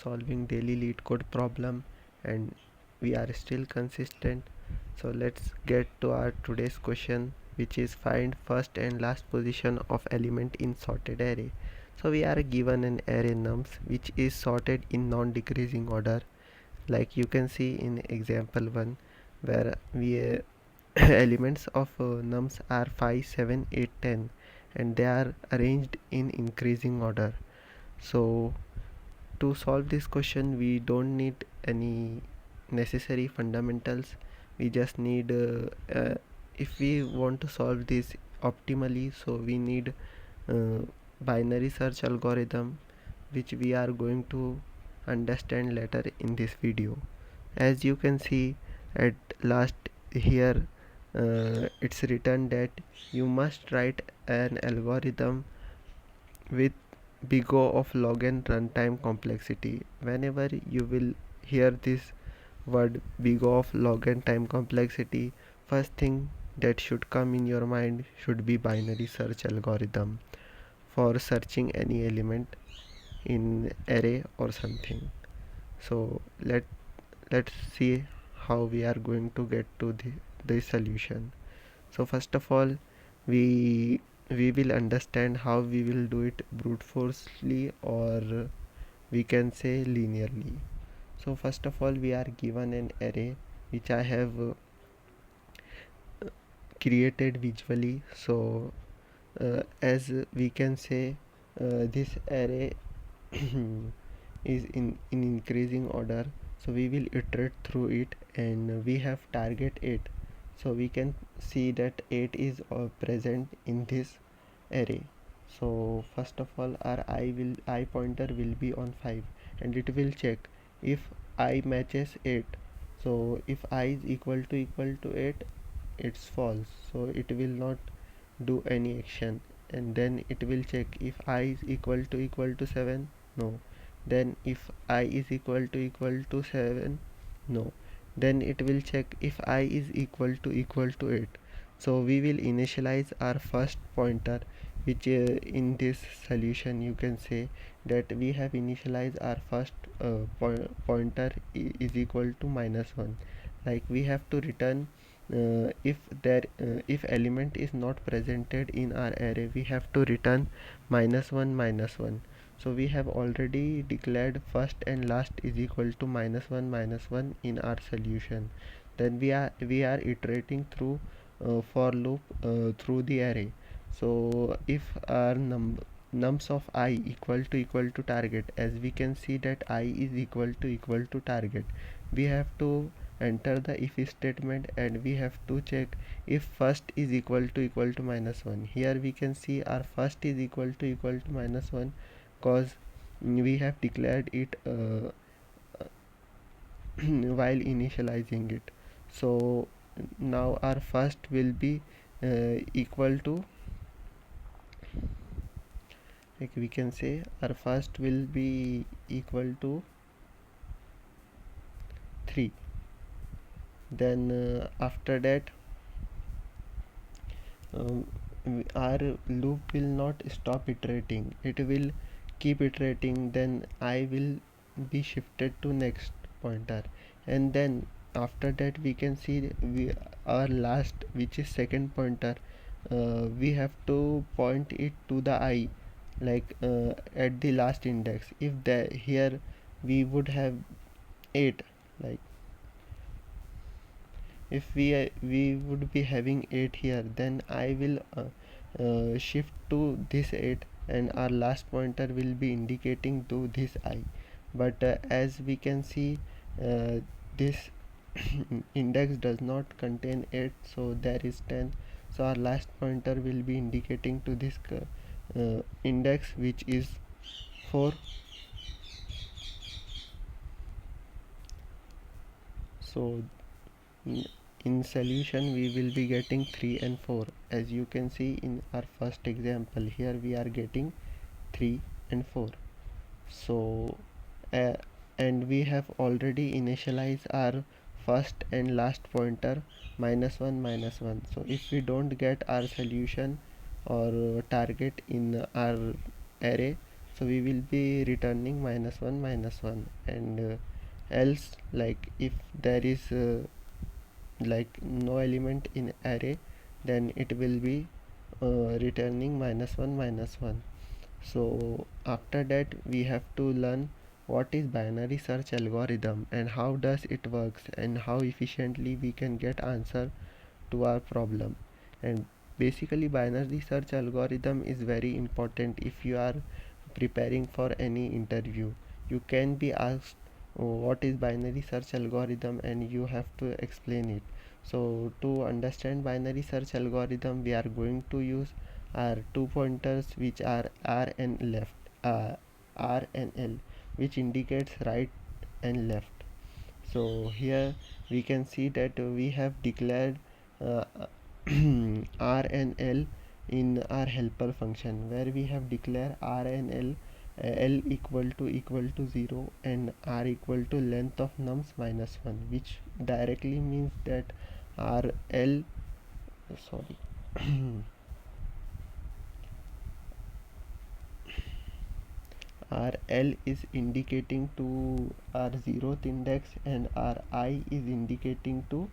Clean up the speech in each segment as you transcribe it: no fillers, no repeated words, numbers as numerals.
solving daily Leetcode problem and we are still consistent. So let's get to our today's question, which is find first and last position of element in sorted array. So we are given an array nums which is sorted in non-decreasing order, like you can see in example 1, where we elements of nums are 5, 7, 8, 10, and they are arranged in increasing order. So to solve this question we don't need any necessary fundamentals. We just need if we want to solve this optimally, so we need uh, binary search algorithm, which we are going to understand later in this video. As you can see at last here, it's written that you must write an algorithm with big O of log n runtime complexity. Whenever you will hear this word big O of log n time complexity, first thing that should come in your mind should be binary search algorithm for searching any element in array or something. So let's see how we are going to get to the solution. So first of all, we we will understand how we will do it brute forcefully, or we can say linearly. So first of all, we are given an array which I have created visually. So as we can say, this array is in increasing order, so we will iterate through it, and we have target 8, so we can see that 8 is present in this array. So first of all, our I pointer will be on 5, and it will check if I matches 8. So if I is equal to 8, it's false, so it will not do any action. And then it will check if I is equal to 7, no. Then if I is equal to 7, no. Then it will check if I is equal to 8. So we will initialize our first pointer, which in this solution you can say that we have initialized our first pointer is equal to -1. Like we have to return if element is not presented in our array, we have to return -1. So we have already declared first and last is equal to -1 in our solution. Then we are iterating through for loop through the array. So if our nums of I equal to target, as we can see that I is equal to target, we have to enter the if statement, and we have to check if first is equal to -1. Here we can see our first is equal to -1, cause we have declared it while initializing it. So now our first will be equal to, like we can say our first will be equal to 3. Then after that, um, our loop will not stop iterating, it will keep iterating. Then I will be shifted to next pointer, and then after that we can see our last, which is second pointer, we have to point it to the I, like at the last index. If the here we would have 8, like if we would be having 8 here, then I will shift to this 8, and our last pointer will be indicating to this I. But as we can see, this index does not contain 8, so there is 10, so our last pointer will be indicating to this index, which is 4. So in solution we will be getting 3 and 4. As you can see in our first example, here we are getting 3 and 4. So uh, and we have already initialized our first and last pointer -1. So if we don't get our solution or target in our array, so we will be returning minus 1, and else, like if there is like no element in array, then it will be returning minus 1. So after that we have to learn what is binary search algorithm and how does it works and how efficiently we can get answer to our problem. And basically binary search algorithm is very important if you are preparing for any interview. You can be asked, what is binary search algorithm, and you have to explain it. So to understand binary search algorithm, we are going to use our two pointers, which are r and left r and l, which indicates right and left. So here we can see that we have declared uh, r and l in our helper function, where we have declared r and l, l equal to 0 and r equal to length of nums minus 1, which directly means that r l sorry our L is indicating to our 0th index, and our I is indicating to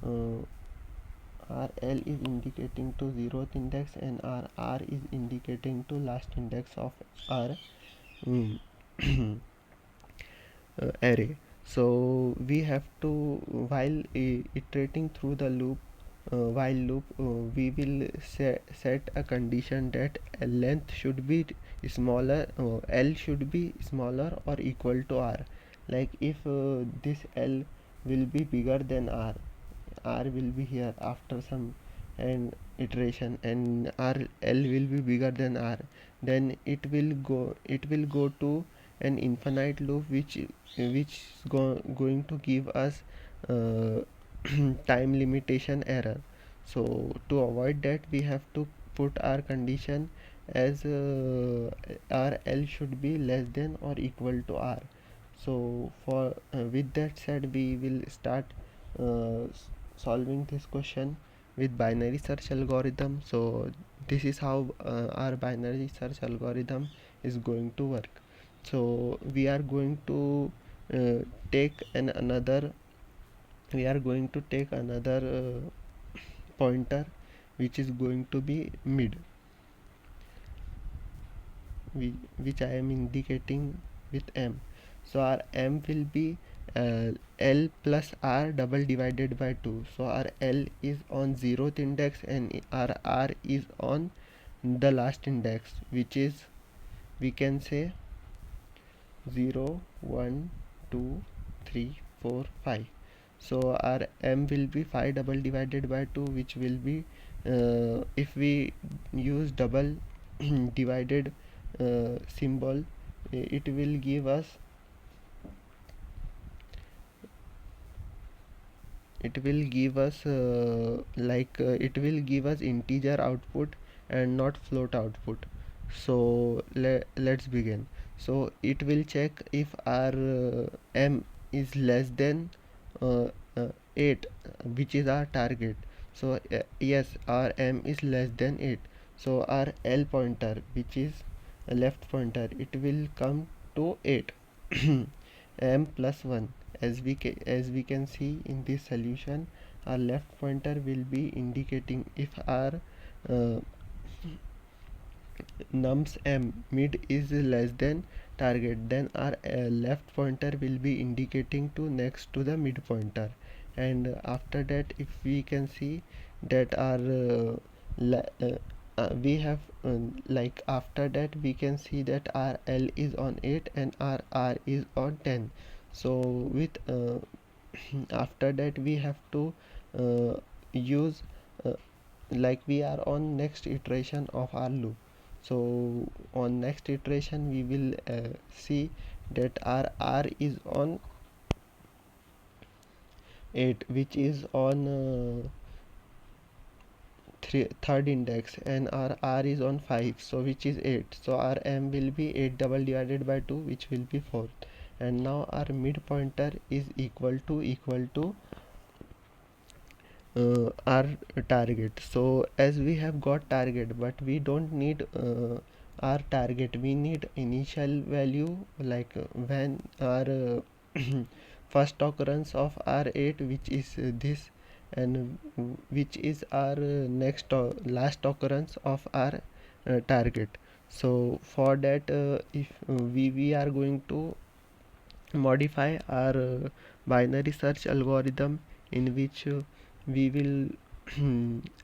uh, our L is indicating to 0th index, and our R is indicating to last index of our um, array. So we have to, while iterating through the loop, while loop, we will set a condition that length should be smaller, L should be smaller or equal to R. Like if this L will be bigger than R will be here after some and iteration, and L will be bigger than R, then it will go to an infinite loop, which is going to give us uh, time limitation error. So to avoid that, we have to put our condition as our L should be less than or equal to R. So for with that said, we will start uh, solving this question with binary search algorithm. So this is how our binary search algorithm is going to work. So we are going to uh, take another we are going to take another pointer, which is going to be mid, which I am indicating with M. So our M will be L plus R double divided by 2. So our L is on 0th index and our R is on the last index, which is, we can say, 0 1 2 3 4 5. So our M will be 5 double divided by 2, which will be, if we use double divided symbol, it will give us it will give us integer output and not float output. So let's begin. So it will check if our M is less than uh, uh, 8, which is our target. So yes, our M is less than 8. So our L pointer, which is a left pointer, it will come to 8. M plus 1. As we can see in this solution, our left pointer will be indicating if our uh, nums M mid is less than target, then our left pointer will be indicating to next to the mid pointer. And after that, if we can see that our we have like after that, we can see that our L is on 8 and our R is on 10. So with after that, we have to use uh, like we are on next iteration of our loop. So on next iteration, we will see that our R is on 8, which is on third index, and our R is on 5, so which is 8. So our M will be 8 double divided by 2, which will be 4. And now our mid pointer is equal to our target. So as we have got target, but we don't need our target, we need initial value, like when our first occurrence of r8, which is this, and which is our next last occurrence of our target. So for that, if we are going to modify our binary search algorithm, in which we will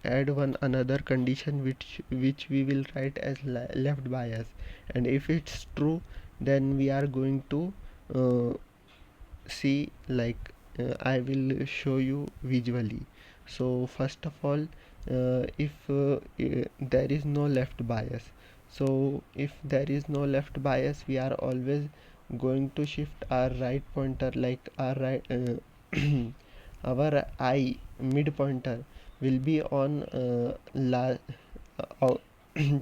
add one another condition, which we will write as left bias, and if it's true, then we are going to uh, see, like I will show you visually. So first of all, if there is no left bias, so if there is no left bias, we are always going to shift our right pointer, like our right our I mid pointer will be on uh,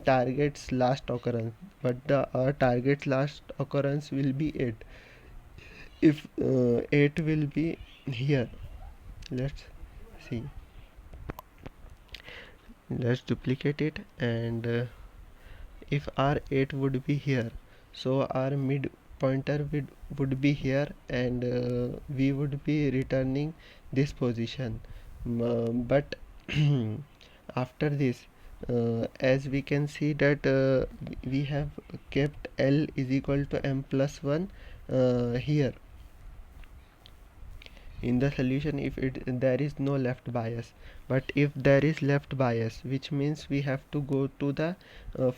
target's last occurrence, but the target's last occurrence will be 8. If 8 will be here, let's see, let's duplicate it, and if r8 would be here, so our mid pointer would be here, and we would be returning this position. But after this, as we can see that we have kept L is equal to m plus 1 here in the solution, if there is no left bias. But if there is left bias, which means we have to go to the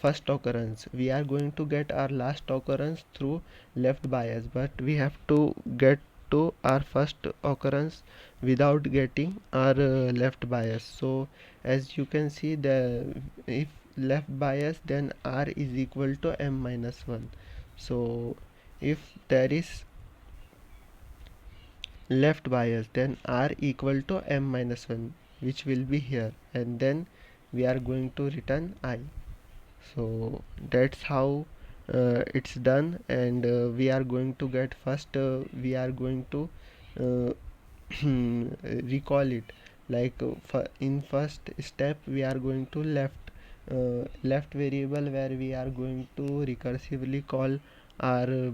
first occurrence, we are going to get our last occurrence through left bias, but we have to get to our first occurrence without getting our left bias. So as you can see, if left bias, then r is equal to m minus 1. So if there is left bias, then r equal to m minus 1, which will be here, and then we are going to return I. So that's how it's done, and we are going to get first, we are going to uh, recall it, like in first step we are going to left variable, where we are going to recursively call our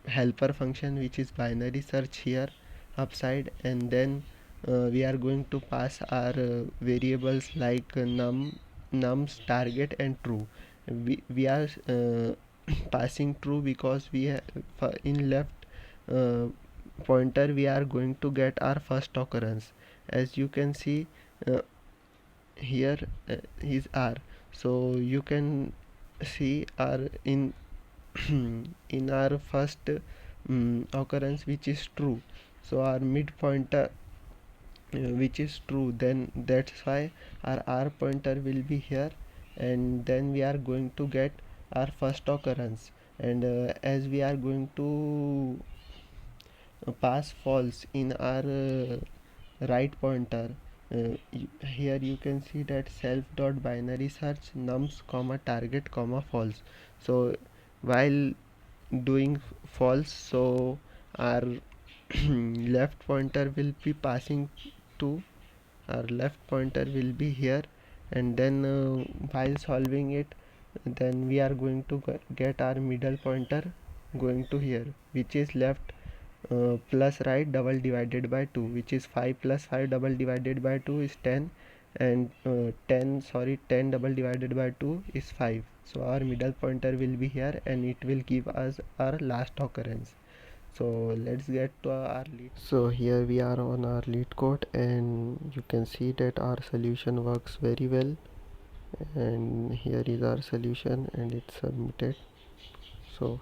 helper function, which is binary search here upside, and then we are going to pass our variables like nums, target, and true. We are passing true because in left uh, pointer we are going to get our first occurrence. As you can see, uh, here is r, so you can see our in in our first occurrence, which is true, so our mid pointer which is true, then that's why our r pointer will be here, and then we are going to get our first occurrence. And as we are going to pass false in our right pointer, here you can see that self dot binary search nums comma target comma false. So while doing false, so our left pointer will be passing to, our left pointer will be here, and then while solving it, then we are going to get our middle pointer going to here, which is left plus right double divided by 2, which is 5 plus 5 double divided by 2 is 10, and 10 double divided by 2 is 5. So our middle pointer will be here, and it will give us our last occurrence. So let's get to our lead. So here we are on our Leetcode, and you can see that our solution works very well, and here is our solution, and it's submitted. So